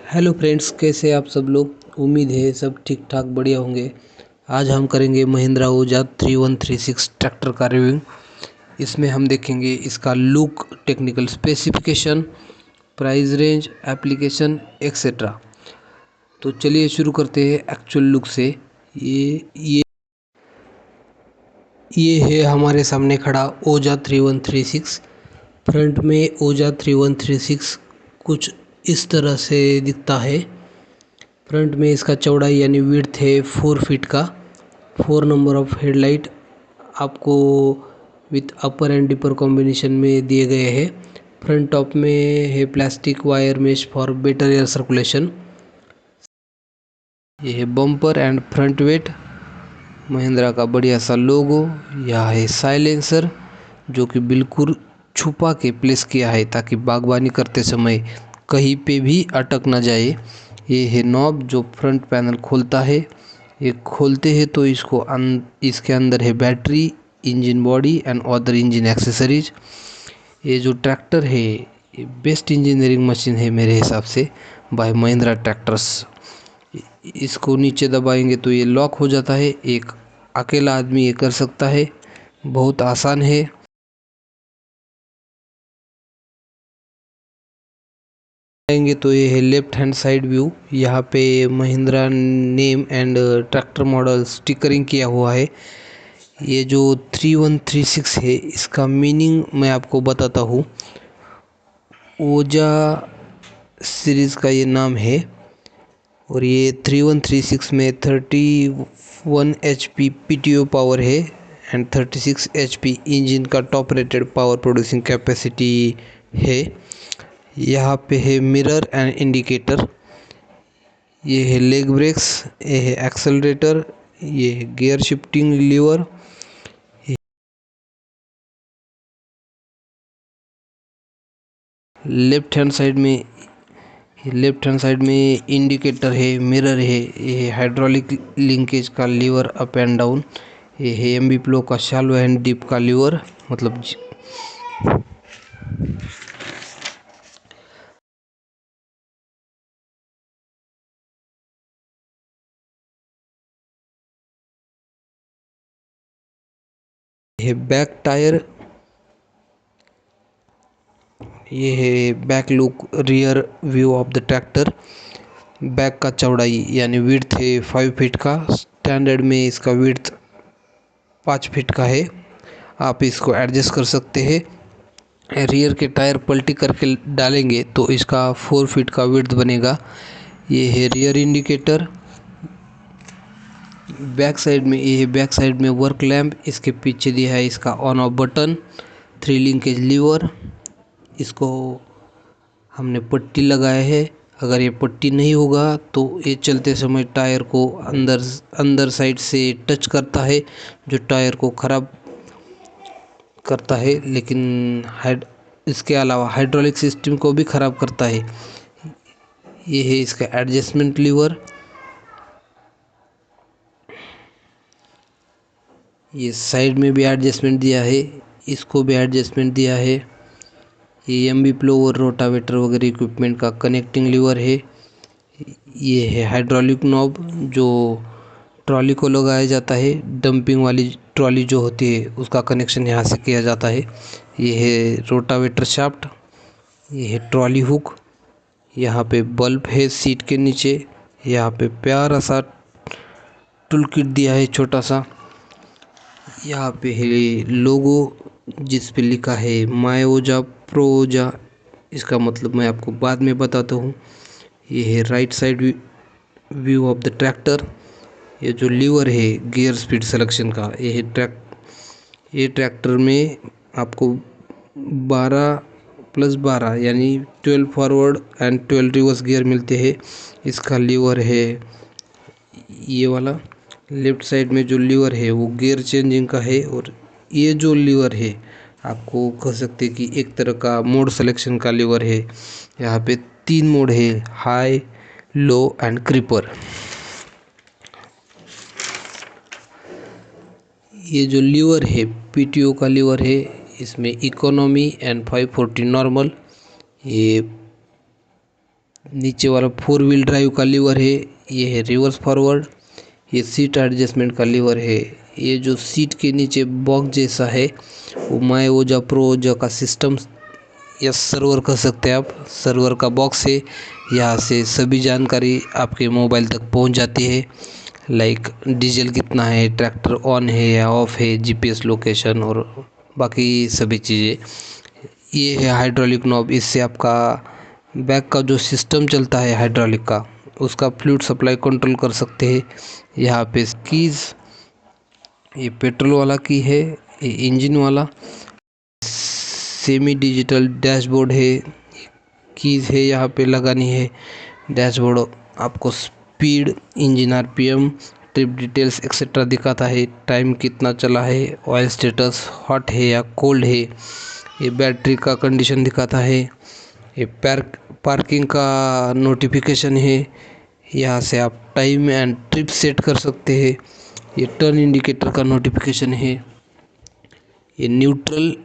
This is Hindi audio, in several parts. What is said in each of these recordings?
हेलो फ्रेंड्स, कैसे आप सब लोग। उम्मीद है सब ठीक ठाक बढ़िया होंगे। आज हम करेंगे महिंद्रा ओजा 3136 ट्रैक्टर का रिव्यू। इसमें हम देखेंगे इसका look, technical specification, price range, application etcetera. तो चलिए शुरू करते हैं एक्चुअल लुक से। ये ये है हमारे सामने खड़ा ओजा 3136। फ्रंट में ओजा 3136 कुछ इस तरह से दिखता है। फ्रंट में इसका चौड़ाई यानी विड्थ है 4 फीट का। 4 नंबर ऑफ हेडलाइट आपको with upper and dipper combination में दिए गए हैं। फ्रंट टॉप में है plastic wire mesh for better air circulation. ये है bumper and front weight, Mahindra का बढ़िया सा लोगो। यह है साइलेंसर जो कि बिल्कुल छुपा के प्लेस किया है ताकि बागवानी करते समय कहीं पे भी अटक ना जाए। ये है नॉब जो फ्रंट पैनल खोलता है। ये खोलते हैं तो इसके अंदर है battery, engine body and other engine accessories. ये जो ट्रैक्टर है ये बेस्ट इंजीनियरिंग मशीन है मेरे हिसाब से बाय महिंद्रा ट्रैक्टर्स। इसको नीचे दबाएंगे तो ये लॉक हो जाता है। एक अकेला आदमी ये कर सकता है, बहुत आसान है। आएंगे तो ये है लेफ्ट हैंड साइड व्यू। यहाँ पे Mahindra name and tractor model stickering किया हुआ है। ये जो 3136 है इसका मीनिंग मैं आपको बताता हूँ। ओजा सीरीज़ का ये नाम है और ये 3136 में 31 HP PTO पावर है एंड 36 HP इंजन का top rated power producing capacity है। यहाँ पे है मिरर एंड इंडिकेटर। ये है लेग ब्रेक्स, ये है एक्सेलरेटर, ये है gear shifting lever. Left hand side में इंडिकेटर है, मिरर है, ये है हाइड्रोलिक लिंकेज का लीवर अप एंड डाउन। ये है एमबी प्लो का शैलो एंड डीप का लीवर, मतलब ये बैक टायर। ये है back look, rear view of the tractor. Back का चौड़ाई यानी विड्थ है 5 फीट का। स्टैंडर्ड में इसका विड्थ 5 फीट का है। आप इसको एडजस्ट कर सकते हैं। रियर के टायर पलटी करके डालेंगे तो इसका 4 फीट का विड्थ बनेगा। ये है रियर इंडिकेटर। बैक साइड में वर्क लैंप। इसके पीछे दिया है इसका on off button, 3 linkage lever. इसको हमने पट्टी लगाया है। अगर ये पट्टी नहीं होगा तो ये चलते समय टायर को अंदर साइड से टच करता है जो टायर को ख़राब करता है, लेकिन इसके अलावा हाइड्रोलिक सिस्टम को भी ख़राब करता है। ये है इसका एडजस्टमेंट लीवर। ये साइड में भी एडजस्टमेंट दिया है, इसको भी एडजस्टमेंट दिया है। ये एमबी प्लो और रोटावेटर वगैरह इक्विपमेंट का कनेक्टिंग लीवर है। ये है हाइड्रोलिक नॉब जो ट्रॉली को लगाया जाता है। डंपिंग वाली ट्रॉली जो होती है उसका कनेक्शन यहाँ से किया जाता है। ये है रोटावेटर शाफ्ट। ये है ट्रॉली हुक। यहाँ पे बल्ब है सीट के नीचे। यहाँ पे प्यारा सा टूल किट दिया है छोटा सा। यहाँ पे है लोगो जिस पे लिखा है माय ओजा प्रो ओजा। इसका मतलब मैं आपको बाद में बताता हूँ। ये है right side view of the tractor. ये जो लीवर है गियर स्पीड सिलेक्शन का, ये ट्रैक्टर में आपको 12+12 यानी 12 फॉरवर्ड एंड 12 रिवर्स गियर मिलते हैं। इसका लीवर है ये वाला। लेफ्ट साइड में जो लीवर है वो गियर चेंजिंग का है और ये जो लीवर है आपको कह सकते हैं कि एक तरह का मोड सिलेक्शन का लीवर है। यहाँ पे 3 मोड है, हाई, लो एंड क्रीपर। ये जो लीवर है पीटीओ का लीवर है। इसमें इकोनॉमी एंड 540 नॉर्मल। ये नीचे वाला 4 व्हील ड्राइव का लीवर है, ये है रिवर्स फॉरवर्ड। ये सीट एडजस्टमेंट का लीवर है। ये जो सीट के नीचे बॉक्स जैसा है वो माई ओजा प्रो ओजा का सिस्टम या सर्वर कह सकते हैं आप, सर्वर का बॉक्स है। यहाँ से सभी जानकारी आपके मोबाइल तक पहुँच जाती है, लाइक डीजल कितना है, ट्रैक्टर ऑन है या ऑफ है, जीपीएस लोकेशन और बाकी सभी चीज़ें। ये है हाइड्रोलिक नॉब, इससे आपका बैक का जो सिस्टम चलता है हाइड्रोलिक का, उसका फ्लूइड सप्लाई कंट्रोल कर सकते हैं। यहाँ पे कीज़, ये पेट्रोल वाला की है, ये इंजन वाला। सेमी डिजिटल डैशबोर्ड है, कीज़ है यहाँ पे लगानी है। डैशबोर्ड आपको speed, engine RPM, trip details etcetera दिखाता है। टाइम कितना चला है, ऑयल स्टेटस हॉट है या कोल्ड है। ये बैटरी का कंडीशन दिखाता है। ये पार्किंग का नोटिफिकेशन है। यहाँ से आप टाइम एंड ट्रिप सेट कर सकते हैं। ये टर्न इंडिकेटर का नोटिफिकेशन है। ये न्यूट्रल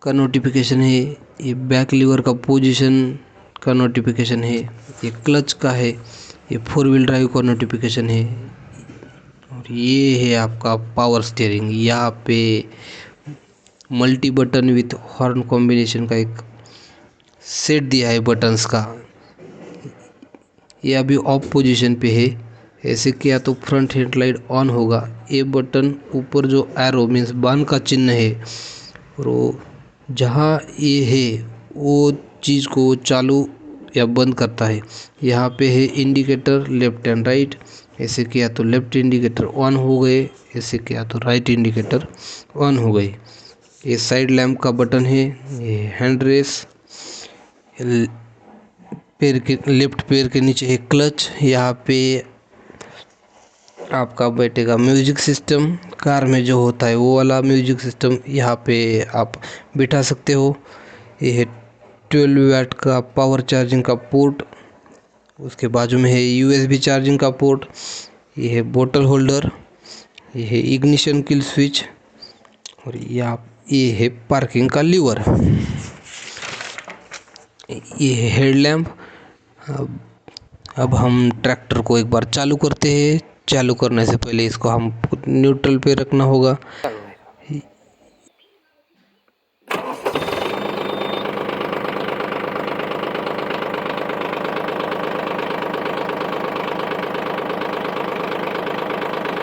का नोटिफिकेशन है। ये बैक लीवर का पोजीशन का नोटिफिकेशन है। ये क्लच का है। ये 4 व्हील ड्राइव का नोटिफिकेशन है। और ये है आपका पावर स्टीयरिंग। यहाँ पे multi button with horn combination का एक सेट दिया है बटन्स का। ये अभी ऑफ पोजीशन पे है। ऐसे किया तो फ्रंट हेडलाइट ऑन होगा। ये बटन ऊपर जो एरो मीन्स बाण का चिन्ह है, और वो जहाँ ये है वो चीज़ को चालू या बंद करता है। यहाँ पे है इंडिकेटर लेफ्ट एंड राइट। ऐसे किया तो लेफ्ट इंडिकेटर ऑन हो गए, ऐसे किया तो राइट इंडिकेटर ऑन हो गए। ये साइड लैम्प का बटन है। ये हैंड रेस, पैर के लेफ्ट पैर के नीचे है क्लच। यहाँ पे आपका बैठेगा म्यूजिक सिस्टम, कार में जो होता है वो वाला म्यूजिक सिस्टम यहाँ पे आप बिठा सकते हो। ये है 12 वाट का पावर चार्जिंग का पोर्ट। उसके बाजू में है यूएसबी चार्जिंग का पोर्ट। ये है बोतल होल्डर। ये है इग्निशन किल स्विच। और ये है पार्किंग का लीवर। ये है हेडलैम्प। अब हम ट्रैक्टर को एक बार चालू करते हैं। चालू करने से पहले इसको हम न्यूट्रल पे रखना होगा।